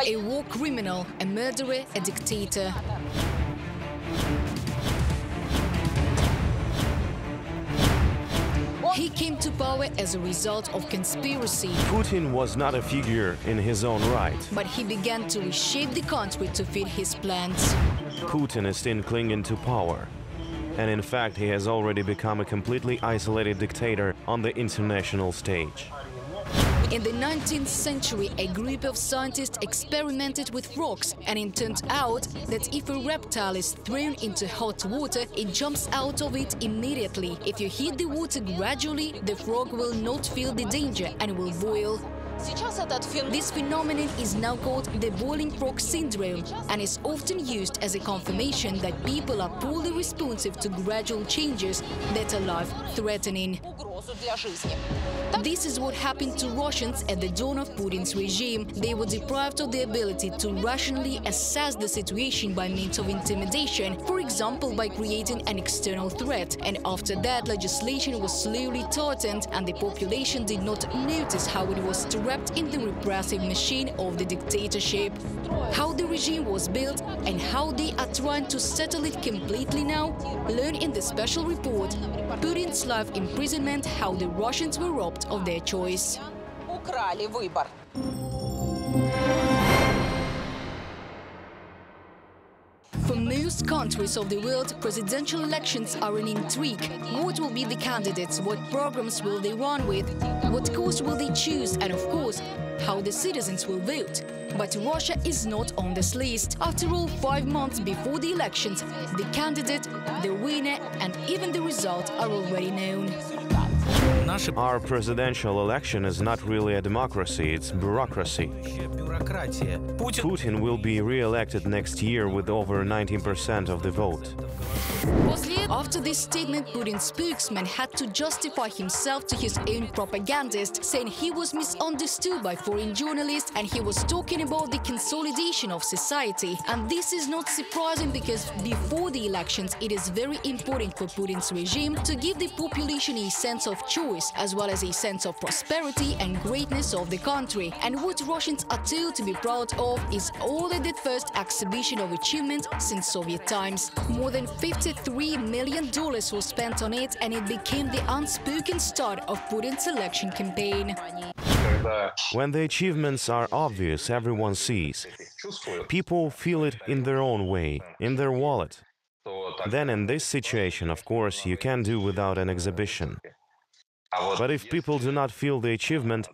a war criminal, a murderer, a dictator. He came to power as a result of conspiracy. Putin was not a figure in his own right. But he began to reshape the country to fit his plans. Putin is still clinging to power. And in fact, he has already become a completely isolated dictator on the international stage. In the 19th century, a group of scientists experimented with frogs, and it turned out that if a reptile is thrown into hot water, it jumps out of it immediately. If you heat the water gradually, the frog will not feel the danger and will boil. This phenomenon is now called the boiling frog syndrome and is often used as a confirmation that people are poorly responsive to gradual changes that are life-threatening. This is what happened to Russians at the dawn of Putin's regime. They were deprived of the ability to rationally assess the situation by means of intimidation, for example, by creating an external threat. And after that, legislation was slowly tightened and the population did not notice how it was trapped in the repressive machine of the dictatorship. How the regime was built and how they are trying to settle it completely now, learn in the special report, Putin's life imprisonment, how the Russians were robbed of their choice. For most countries of the world, presidential elections are an intrigue. What will be the candidates? What programs will they run with? What course will they choose? And of course, how the citizens will vote. But Russia is not on this list. After all, 5 months before the elections, the candidate, the winner, and even the result are already known. Our presidential election is not really a democracy, it's bureaucracy. Putin will be re-elected next year with over 19% of the vote. After this statement, Putin's spokesman had to justify himself to his own propagandists, saying he was misunderstood by foreign journalists and he was talking about the consolidation of society. And this is not surprising because before the elections, it is very important for Putin's regime to give the population a sense of choice, as well as a sense of prosperity and greatness of the country. And what Russians are told to be proud of is already the first exhibition of achievement since Soviet times. More than $53 million was spent on it, and it became the unspoken start of Putin's election campaign. When the achievements are obvious, everyone sees. People feel it in their own way, in their wallet. Then in this situation, of course, you can't do without an exhibition. But if people do not feel the achievement,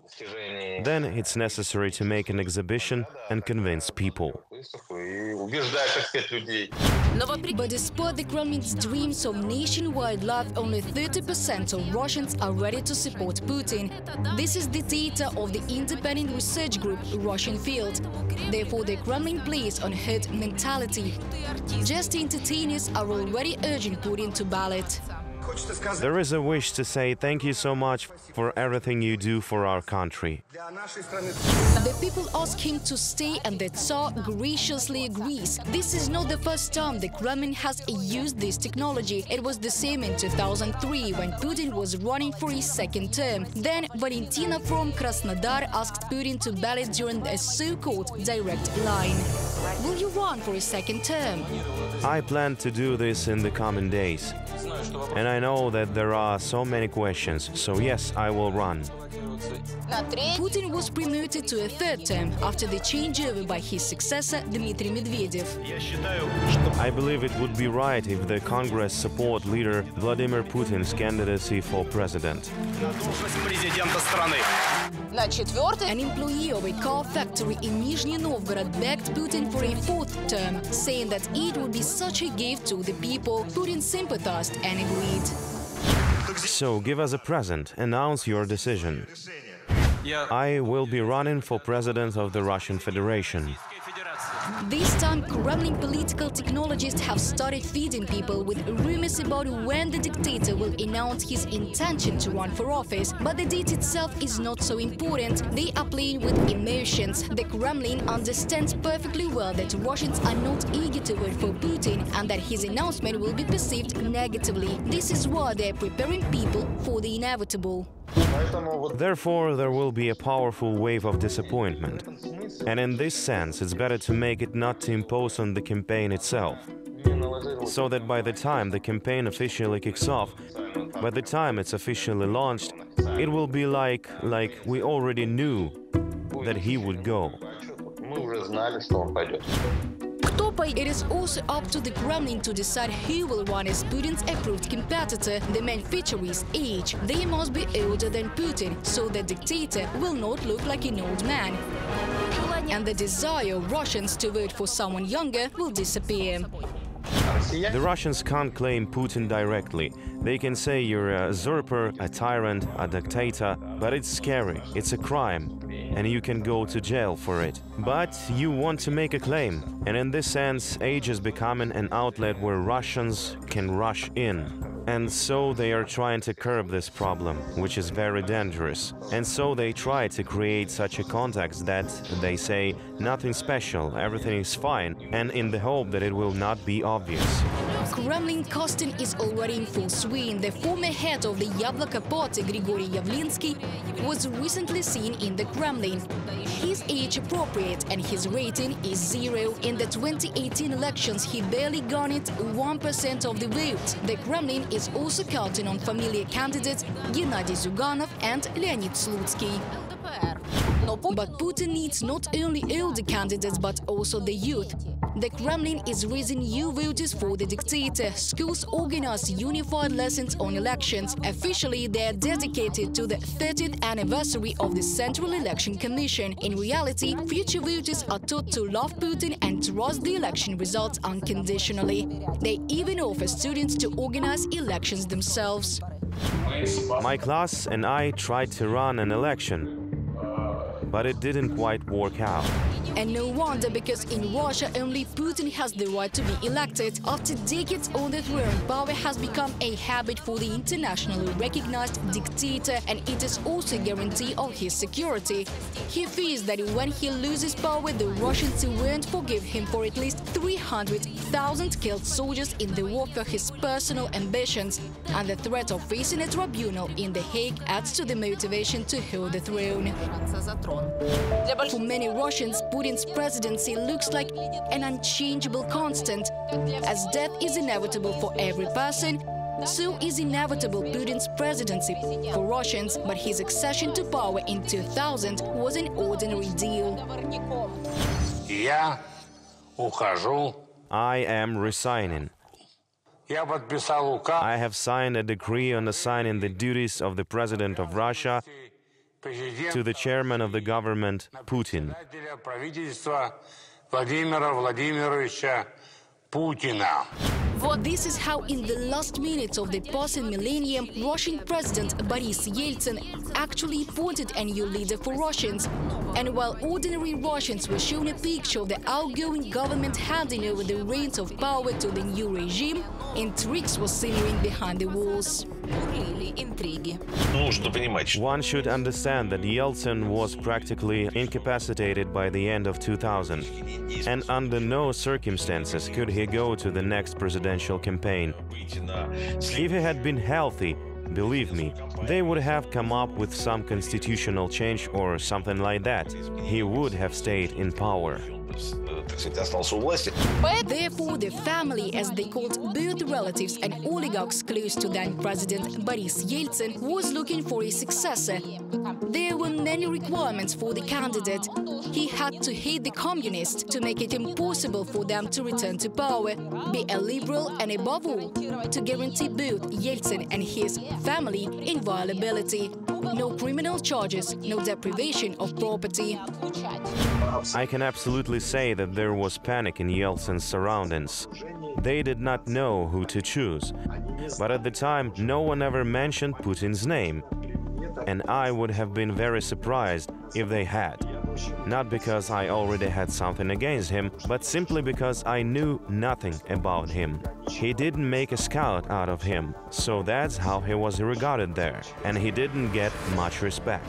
then it's necessary to make an exhibition and convince people. But despite the Kremlin's dreams of nationwide love, only 30% of Russians are ready to support Putin. This is the data of the independent research group Russian Field. Therefore, the Kremlin plays on herd mentality. Just entertainers are already urging Putin to ballot. There is a wish to say thank you so much for everything you do for our country. The people ask him to stay and the Tsar graciously agrees. This is not the first time the Kremlin has used this technology. It was the same in 2003 when Putin was running for his second term. Then Valentina from Krasnodar asked Putin to ballot during a so-called direct line. Will you run for a second term? I plan to do this in the coming days. And I know that there are so many questions, so yes, I will run. Putin was promoted to a third term after the changeover by his successor Dmitry Medvedev. I believe it would be right if the Congress support leader Vladimir Putin's candidacy for president. An employee of a car factory in Nizhny Novgorod begged Putin for a fourth term, saying that it would be such a gift to the people. Putin sympathized and agreed. So give us a present, announce your decision. I will be running for president of the Russian Federation. This time, Kremlin political technologists have started feeding people with rumors about when the dictator will announce his intention to run for office. But the date itself is not so important. They are playing with emotions. The Kremlin understands perfectly well that Russians are not eager to vote for Putin and that his announcement will be perceived negatively. This is why they are preparing people for the inevitable. Therefore, there will be a powerful wave of disappointment. And in this sense, it's better to make it not to impose on the campaign itself, so that by the time the campaign officially kicks off, by the time it's officially launched, it will be like we already knew that he would go. It is also up to the Kremlin to decide who will run as Putin's approved competitor. The main feature is age. They must be older than Putin, so the dictator will not look like an old man. And the desire of Russians to vote for someone younger will disappear. The Russians can't claim Putin directly. They can say you're a usurper, a tyrant, a dictator, but it's scary, it's a crime, and you can go to jail for it. But you want to make a claim, and in this sense, age is becoming an outlet where Russians can rush in. And so they are trying to curb this problem, which is very dangerous. And so they try to create such a context that they say nothing special, everything is fine, and in the hope that it will not be obvious. Kremlin casting is already in full swing. The former head of the Yabloko party, Grigory Yavlinsky, was recently seen in the Kremlin. He's age-appropriate and his rating is 0. In the 2018 elections, he barely garnered 1% of the vote. The Kremlin is also counting on familiar candidates Gennady Zyuganov and Leonid Slutsky. But Putin needs not only older candidates but also the youth. The Kremlin is raising new voters for the dictator. Schools organize unified lessons on elections. Officially, they are dedicated to the 30th anniversary of the Central Election Commission. In reality, future voters are taught to love Putin and trust the election results unconditionally. They even offer students to organize elections themselves. My class and I tried to run an election, but it didn't quite work out. And no wonder, because in Russia only Putin has the right to be elected. After decades on the throne, power has become a habit for the internationally recognized dictator, and it is also a guarantee of his security. He fears that when he loses power, the Russians won't forgive him for at least 300,000 killed soldiers in the war for his personal ambitions, and the threat of facing a tribunal in The Hague adds to the motivation to hold the throne. For many Russians, Putin's presidency looks like an unchangeable constant. As death is inevitable for every person, so is inevitable Putin's presidency for Russians, but his accession to power in 2000 was an ordinary deal. I am resigning. I have signed a decree on assigning the duties of the President of Russia to the chairman of the government, Putin. This is how in the last minutes of the passing millennium, Russian President Boris Yeltsin actually appointed a new leader for Russians. And while ordinary Russians were shown a picture of the outgoing government handing over the reins of power to the new regime, intrigues were simmering behind the walls. One should understand that Yeltsin was practically incapacitated by the end of 2000, and under no circumstances could he go to the next presidential campaign. If he had been healthy, believe me, they would have come up with some constitutional change or something like that. He would have stayed in power. Therefore, the family, as they called both relatives and oligarchs close to then President Boris Yeltsin, was looking for a successor. There were many requirements for the candidate. He had to hate the communists to make it impossible for them to return to power, be a liberal, and above all, to guarantee both Yeltsin and his family inviolability. No criminal charges, no deprivation of property. I can absolutely say that there was panic in Yeltsin's surroundings. They did not know who to choose. But at the time, no one ever mentioned Putin's name. And I would have been very surprised if they had. Not because I already had something against him, but simply because I knew nothing about him. He didn't make a scout out of him, so that's how he was regarded there, and he didn't get much respect.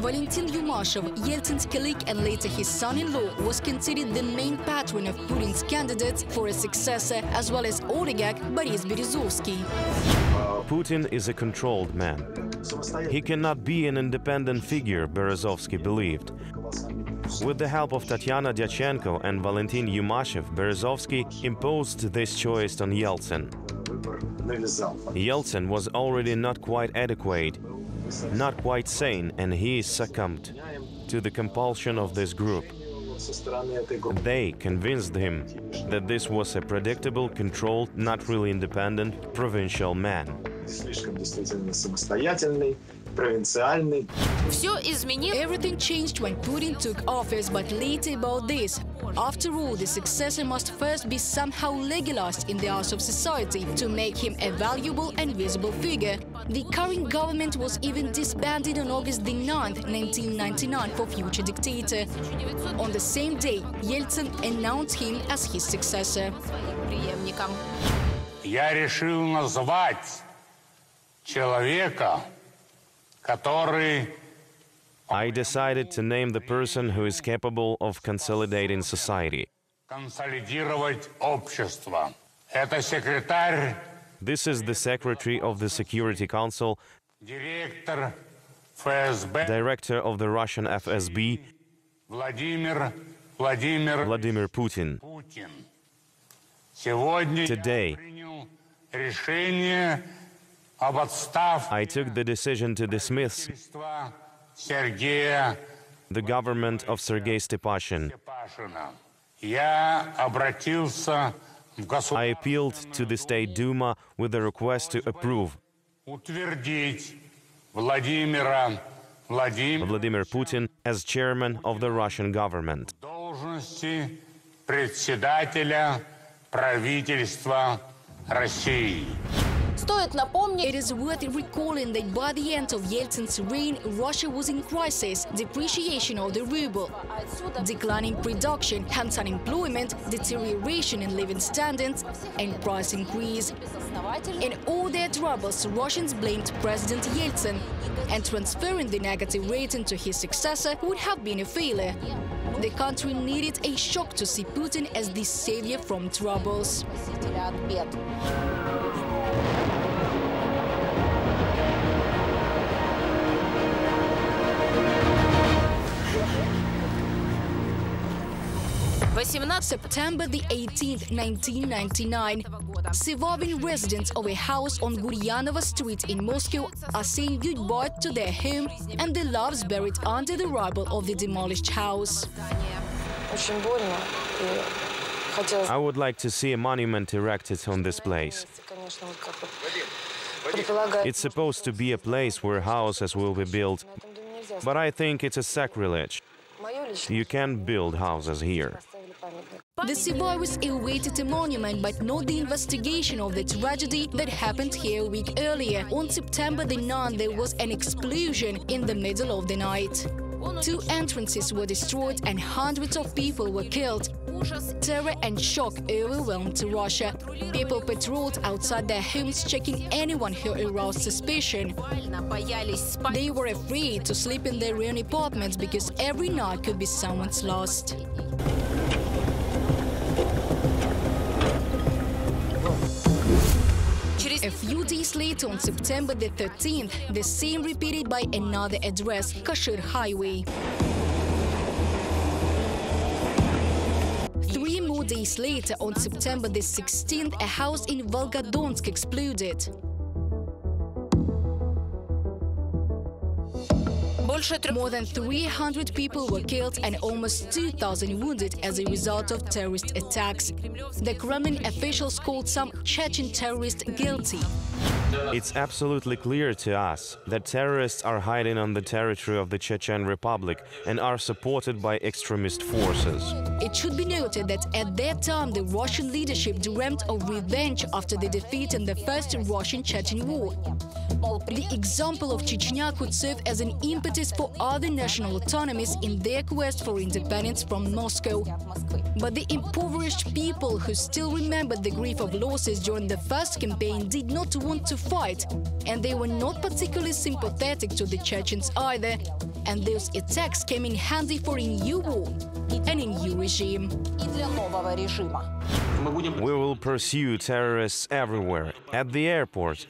Valentin Yumashov, Yeltsin's colleague and later his son-in-law, was considered the main patron of Putin's candidates for a successor, as well as oligarch Boris Berezovsky. Putin is a controlled man. He cannot be an independent figure, Berezovsky believed. With the help of Tatyana Dyachenko and Valentin Yumashev, Berezovsky imposed this choice on Yeltsin. Yeltsin was already not quite adequate, not quite sane, and he succumbed to the compulsion of this group. They convinced him that this was a predictable, controlled, not really independent, provincial man. Everything changed when Putin took office, but later about this. After all, the successor must first be somehow legalized in the eyes of society to make him a valuable and visible figure. The current government was even disbanded on August the 9th, 1999 for future dictator. On the same day, Yeltsin announced him as his successor. Я решил назвать человека, который I decided to name the person who is capable of consolidating society. консолидировать общество. Это секретарь, This is the Secretary of the Security Council, директор ФСБ Director of the Russian FSB, Владимир Putin. Путин. Сегодня Today, я принял решение об отставке I took the decision to dismiss Сергея the government of Sergei Stepashin. Степашина. Я обратился в I appealed to the State Duma with a request to approve утвердить Владимира Vladimir Putin as chairman of the Russian government. должности председателя правительства России. It is worth recalling that by the end of Yeltsin's reign, Russia was in crisis, depreciation of the ruble, declining production, hence unemployment, deterioration in living standards, and price increase. In all their troubles, Russians blamed President Yeltsin, and transferring the negative rating to his successor would have been a failure. The country needed a shock to see Putin as the savior from troubles. September the 18th, 1999. Surviving residents of a house on Guryanova Street in Moscow are saying goodbye to their home and their loves buried under the rubble of the demolished house. I would like to see a monument erected on this place. It's supposed to be a place where houses will be built, but I think it's a sacrilege. You can't build houses here. The survivors awaited a monument, but not the investigation of the tragedy that happened here a week earlier. On September the 9th, there was an explosion in the middle of the night. 2 entrances were destroyed and hundreds of people were killed. Terror and shock overwhelmed Russia. People patrolled outside their homes, checking anyone who aroused suspicion. They were afraid to sleep in their own apartments because every night could be someone's last. A few days later, on September the 13th, the same repeated by another address, Kashir Highway. 3 more days later, on September the 16th, a house in Volgodonsk exploded. More than 300 people were killed and almost 2,000 wounded as a result of terrorist attacks. The Kremlin officials called some Chechen terrorists guilty. It's absolutely clear to us that terrorists are hiding on the territory of the Chechen Republic and are supported by extremist forces. It should be noted that at that time the Russian leadership dreamt of revenge after the defeat in the First Russian-Chechen War. The example of Chechnya could serve as an impetus for other national autonomies in their quest for independence from Moscow. But the impoverished people who still remembered the grief of losses during the first campaign did not want to fight, and they were not particularly sympathetic to the Chechens either, and those attacks came in handy for a new war and a new regime. We will pursue terrorists everywhere, at the airport,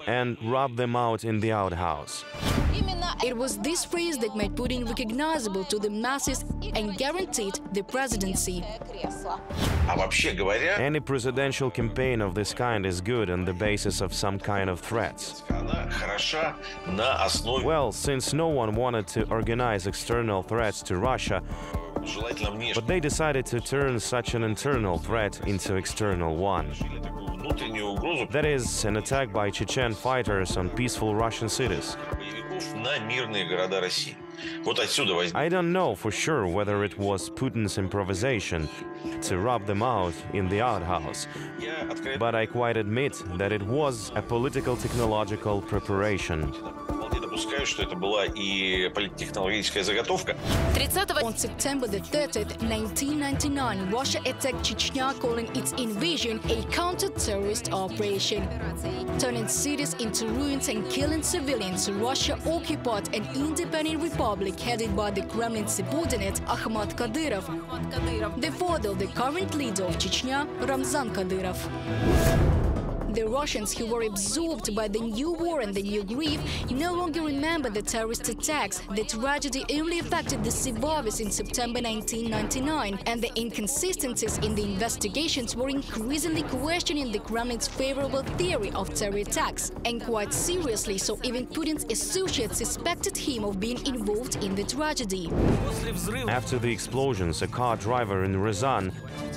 and rob them out in the outhouse. It was this phrase that made Putin recognizable to the masses and guaranteed the presidency. Any presidential campaign of this kind is good on the basis of some kind of threats. Well, since no one wanted to organize external threats to Russia, but they decided to turn such an internal threat into external one. That is, an attack by Chechen fighters on peaceful Russian cities. I don't know for sure whether it was Putin's improvisation to rob them out in the outhouse, but I quite admit that it was a political technological preparation. On September the 30th, 1999, Russia attacked Chechnya, calling its invasion a counter-terrorist operation. Turning cities into ruins and killing civilians, Russia occupied an independent republic headed by the Kremlin subordinate Ahmad Kadyrov, the father of the current leader of Chechnya, Ramzan Kadyrov. The Russians, who were absorbed by the new war and the new grief, no longer remember the terrorist attacks. The tragedy only affected the survivors in September 1999, and the inconsistencies in the investigations were increasingly questioning the Kremlin's favorable theory of terror attacks. And quite seriously, so even Putin's associates suspected him of being involved in the tragedy. After the explosions, a car driver in Ryazan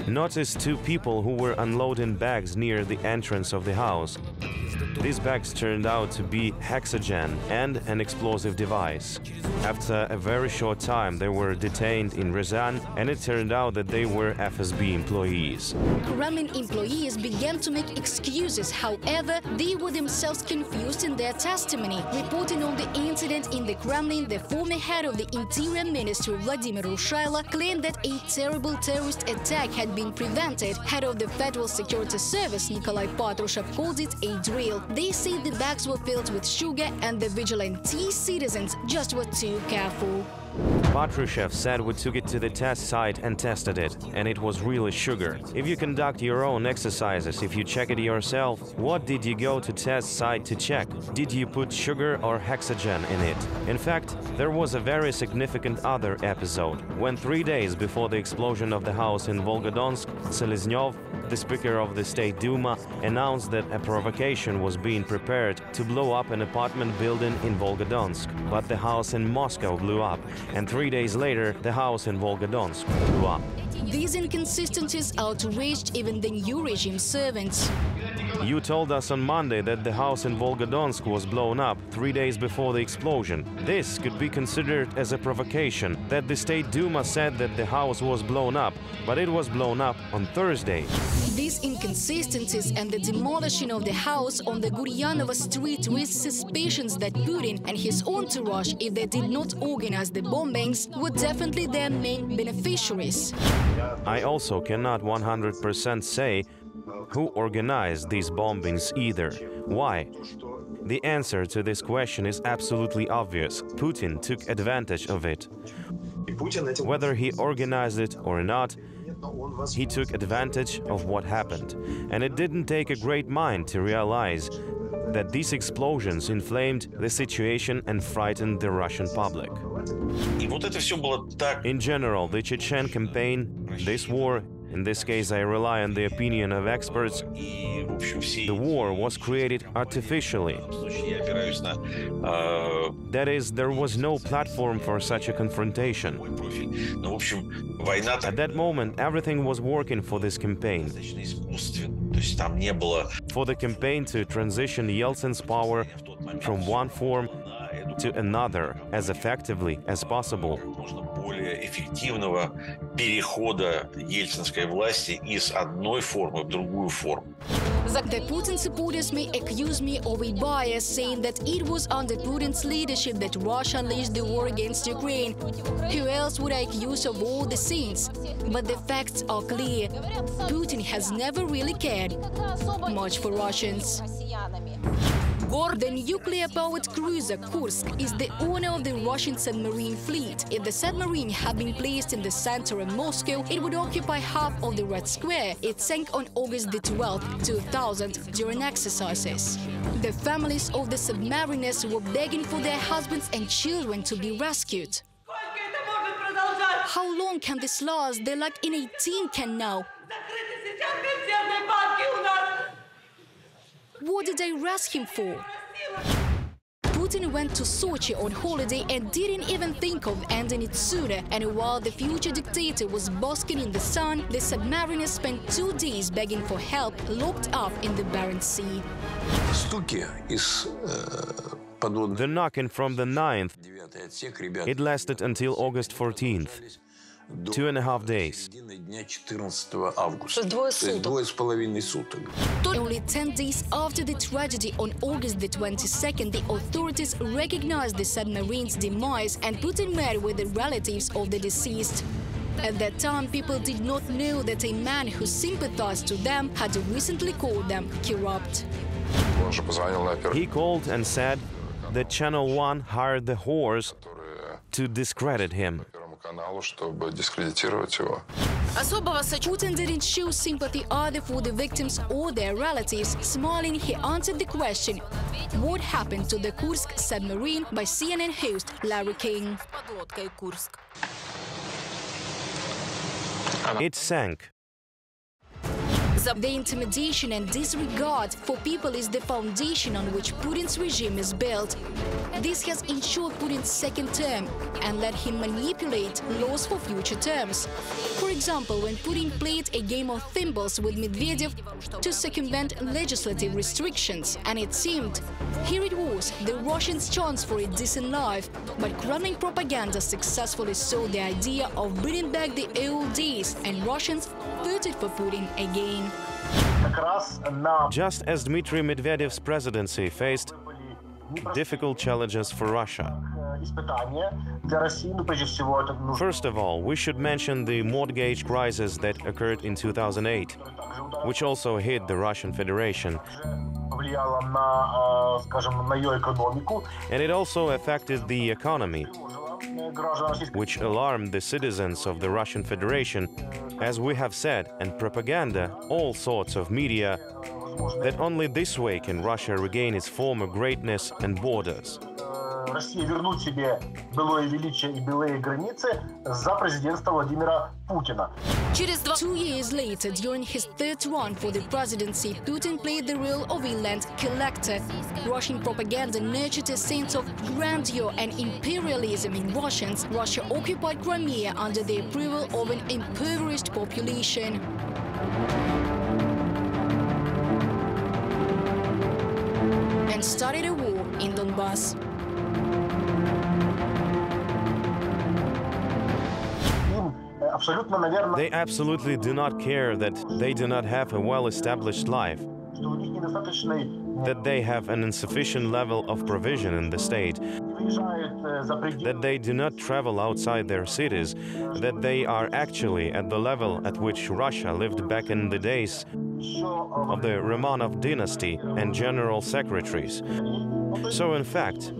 noticed two people who were unloading bags near the entrance of the house. These bags turned out to be hexagen and an explosive device. After a very short time, they were detained in Ryazan, and it turned out that they were FSB employees. Kremlin employees began to make excuses. However, they were themselves confused in their testimony. Reporting on the incident in the Kremlin, the former head of the Interior Ministry, Vladimir Rushailo, claimed that a terrible terrorist attack had been prevented. Head of the Federal Security Service, Nikolai Patrushev, called it a drill. They say the bags were filled with sugar and the vigilante citizens just were too careful. Patrushev said we took it to the test site and tested it, and it was really sugar. If you conduct your own exercises, if you check it yourself, what did you go to test site to check? Did you put sugar or hexagen in it? In fact, there was a very significant other episode. When 3 days before the explosion of the house in Volgodonsk, Seleznyov, the Speaker of the State Duma, announced that a provocation was being prepared to blow up an apartment building in Volgodonsk. But the house in Moscow blew up, and 3 days later, the house in Volgodonsk blew up. These inconsistencies outraged even the new regime servants. You told us on Monday that the house in Volgodonsk was blown up 3 days before the explosion. This could be considered as a provocation, that the State Duma said that the house was blown up, but it was blown up on Thursday. These inconsistencies and the demolishing of the house on the Guryanova street raised suspicions that Putin and his entourage, if they did not organize the bombings, were definitely their main beneficiaries. I also cannot 100% say who organized these bombings either. Why? The answer to this question is absolutely obvious. Putin took advantage of it. Whether he organized it or not, he took advantage of what happened. And it didn't take a great mind to realize that these explosions inflamed the situation and frightened the Russian public. In general, the Chechen campaign, this war, in this case I rely on the opinion of experts, the war was created artificially. That is, there was no platform for such a confrontation. At that moment, everything was working for this campaign. For the campaign to transition Yeltsin's power from one form to another as effectively as possible. Эффективного перехода ельцинской власти из одной формы в другую форму. The Putin supporters may accuse me of a bias, saying that it was under Putin's leadership that Russia unleashed the war against Ukraine. Who else would I accuse of all the sins? But the facts are clear. Putin has never really cared much for Russians. The nuclear-powered cruiser Kursk is the owner of the Russian submarine fleet. If the submarine had been placed in the center of Moscow, it would occupy half of the Red Square. It sank on August the 12th, 2000 during exercises. The families of the submariners were begging for their husbands and children to be rescued. How long can this last? They're like in a tin can now. What did they arrest him for? Putin went to Sochi on holiday and didn't even think of ending it sooner. And while the future dictator was basking in the sun, the submariners spent 2 days begging for help, locked up in the Barents Sea. The knocking from the 9th, it lasted until August 14th. 2.5 days. Only 10 days after the tragedy on August the 22nd, the authorities recognized the submarine's demise and Putin met with the relatives of the deceased. At that time, people did not know that a man who sympathized to them had recently called them corrupt. He called and said that Channel 1 hired the whores to discredit him. Putin didn't show sympathy either for the victims or their relatives. Smiling, he answered the question, what happened to the Kursk submarine, by CNN host Larry King. It sank. The intimidation and disregard for people is the foundation on which Putin's regime is built. This has ensured Putin's second term and let him manipulate laws for future terms. For example, when Putin played a game of thimbles with Medvedev to circumvent legislative restrictions, and it seemed, here it was, the Russians' chance for a decent life. But Kremlin propaganda successfully sold the idea of bringing back the old days, and Russians voted for Putin again. Just as Dmitry Medvedev's presidency faced difficult challenges for Russia. First of all, we should mention the mortgage crisis that occurred in 2008, which also hit the Russian Federation. And it also affected the economy, which alarmed the citizens of the Russian Federation, as we have said, and propaganda, all sorts of media, that only this way can Russia regain its former greatness and borders. 2 years later, during his third run for the presidency, Putin played the role of a land collector. Russian propaganda nurtured a sense of grandeur and imperialism in Russians. Russia occupied Crimea under the approval of an impoverished population. And started a war in Donbass. They absolutely do not care that they do not have a well-established life, that they have an insufficient level of provision in the state, that they do not travel outside their cities, that they are actually at the level at which Russia lived back in the days of the Romanov dynasty and general secretaries. So in fact,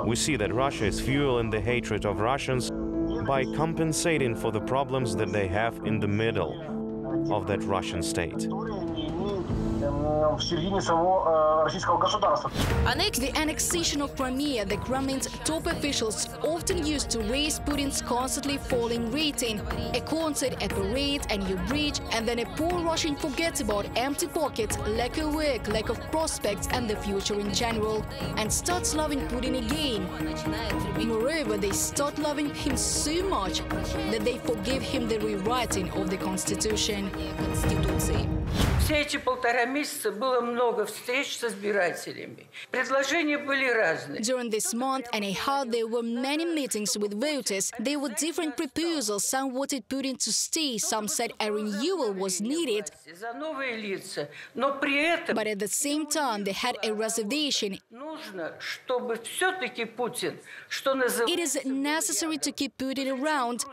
we see that Russia is fueling the hatred of Russians by compensating for the problems that they have in the middle of that Russian state. The annexation of Crimea, the Kremlin's top officials often used to raise Putin's constantly falling rating. A concert, a parade, a new bridge, and then a poor Russian forgets about empty pockets, lack of work, lack of prospects, and the future in general, and starts loving Putin again. Moreover, they start loving him so much that they forgive him the rewriting of the Constitution. Все эти 1,5 месяца было много встреч с избирателями. Предложения были разные. During this month and a half, there were many meetings with voters. There were different proposals. Some wanted Putin to stay. Some said a renewal was needed. За новые лица. Но при этом But at the same time, they had a reservation. нужно, чтобы все-таки Путин, что называется, It is necessary to keep Putin around.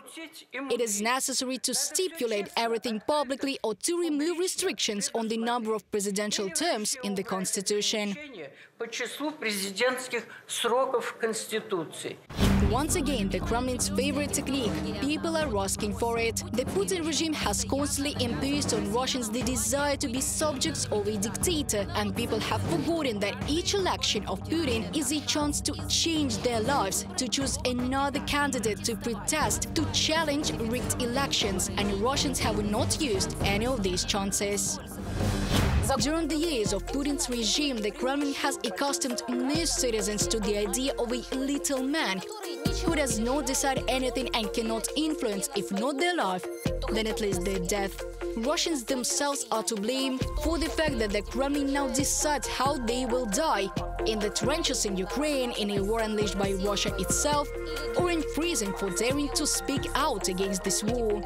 It is necessary to stipulate everything publicly or to remove restrictions on the number of presidential special terms in the constitution. По числу президентских сроков Конституции. Once again, the Kremlin's favorite technique. People are asking for it. The Putin regime has constantly imposed on Russians the desire to be subjects of a dictator, and people have forgotten that each election of Putin is a chance to change their lives, to choose another candidate to protest, to challenge rigged elections, and Russians have not used any of these chances. During the years of Putin's regime, the Kremlin has accustomed most citizens to the idea of a little man who does not decide anything and cannot influence, if not their life, then at least their death. Russians themselves are to blame for the fact that the Kremlin now decides how they will die, in the trenches in Ukraine, in a war unleashed by Russia itself, or in prison for daring to speak out against this war.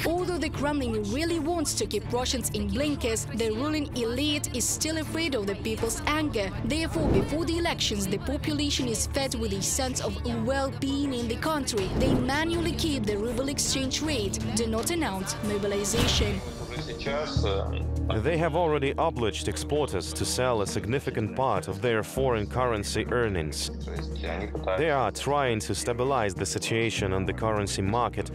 Although the Kremlin really wants to keep Russians in blinkers, the ruling elite is still afraid of the people's anger. Therefore, before the elections, the population is fed with a sense of well-being in the country. They manually keep the ruble exchange rate, do not announce mobilization. They have already obliged exporters to sell a significant part of their foreign currency earnings. They are trying to stabilize the situation on the currency market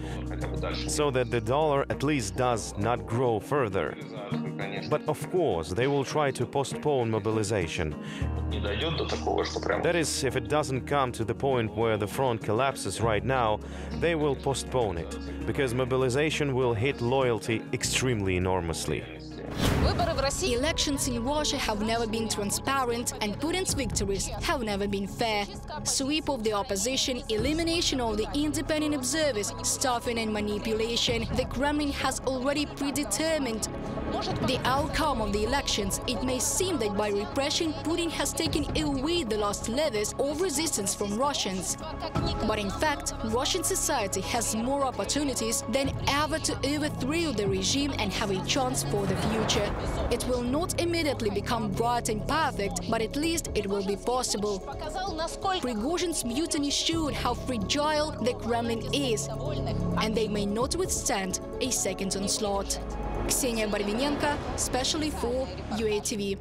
so that the dollar at least does not grow further. But of course, they will try to postpone mobilization. That is, if it doesn't come to the point where the front collapses right now, they will postpone it, because mobilization will hit loyalty extremely enormously. Elections in Russia have never been transparent, and Putin's victories have never been fair. Sweep of the opposition, elimination of the independent observers, stuffing and manipulation. The Kremlin has already predetermined the outcome of the elections. It may seem that by repression, Putin has taken away the last levers of resistance from Russians. But in fact, Russian society has more opportunities than ever to overthrow the regime and have a chance for the future. It will not immediately become bright and perfect, but at least it will be possible. Prigozhin's mutiny showed how fragile the Kremlin is, and they may not withstand a second onslaught. Ksenia Barvinenko, specially for UATV.